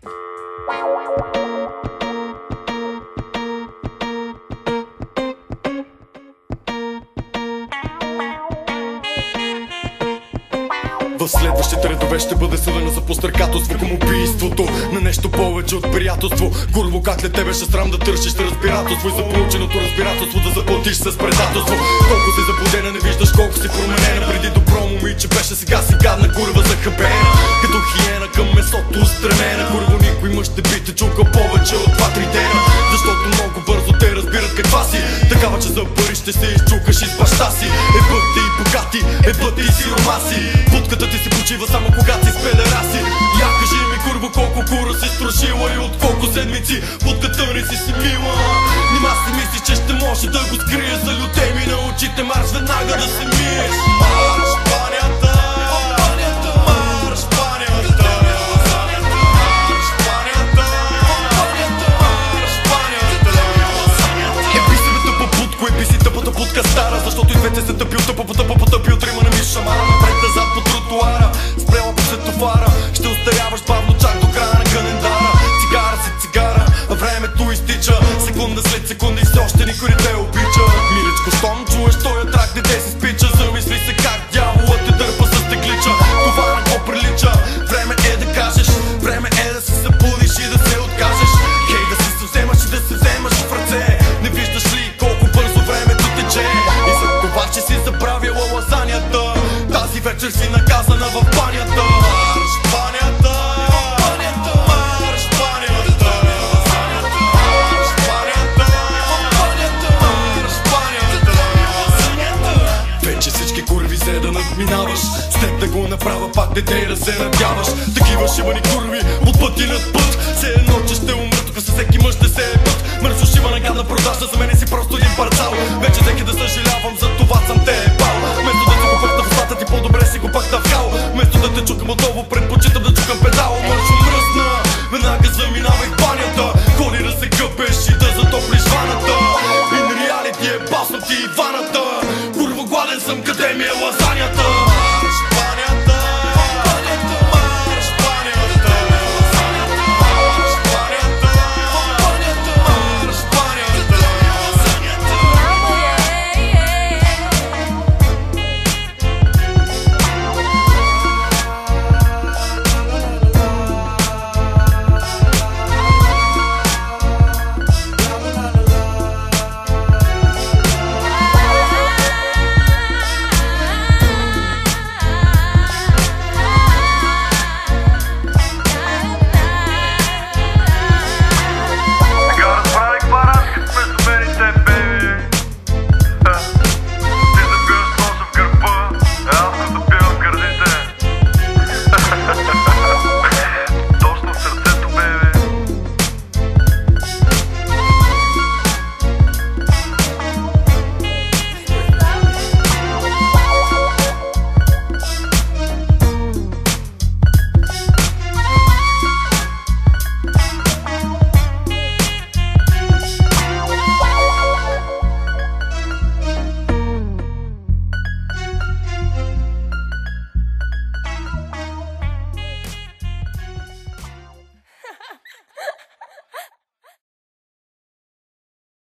В следващите редове ще бъде съдена за пострекателство към убийството на нещо повече от приятелство. Курво, как ли тебе ще срам да търсиш разбирателство и за полученото разбирателство да заплатиш с предателство. Колко си заблудена, не виждаш колко си променена. Преди добро момиче беше, сега си гадна курва захабена. Като хиена към месото устремена. Курво, никой мъж те би те чука повече от 2-3 дена. Защото много бързо те разбират каква си. Такава, че за пари ще се изчукаш из баща си. Бъдте и богати, бъдте и сиромаси. Будката ти си почива само когато си с педераси. Я кажи ми, курво, колко кура си струшила и от колко седмици будката не си мила. Нима си мислиш, че ще може да го скрие за люте ми на очите. Марш веднага да се миеш. Марш банята, марш банята, марш банята, марш банята. Епи се бе тъпа будко, епи си тъпата будка стара. Защото и двете се тъпил, тъпа потъпил, трима на миш шамара. Напред назад по тротуара, спрела по светофара. Ще остаряваш бавно чак до края на календара. Цигара си цигара, времето изтича. Секунда след секунда и все още никой не те обича. Миличко, щом чуеш тоя трак, дете си спича. Замисли се как дяволът те дърпа с теглича. Това на какво прилича? Време е да кажеш, време е да се събудиш и да се откажеш. Хей, да се вземаш и да се вземаш в ръце. Не виждаш ли колко бързо времето тече? И за това, че си забравила лазанията, тази вечер си наказана в банята. Марш банята, марш банята, марш банята, марш банята. Вече всички курви се да надминаваш. С теб да го направя пак дете и да се надяваш. Такива шибани курви от път и над път. Все едно, че ще умра, тук със всеки мъж ще се е път. Мърсо шива на гадна продажна, за мене си просто един парцал. Вече всеки да съжалявам, за това съм те е бал.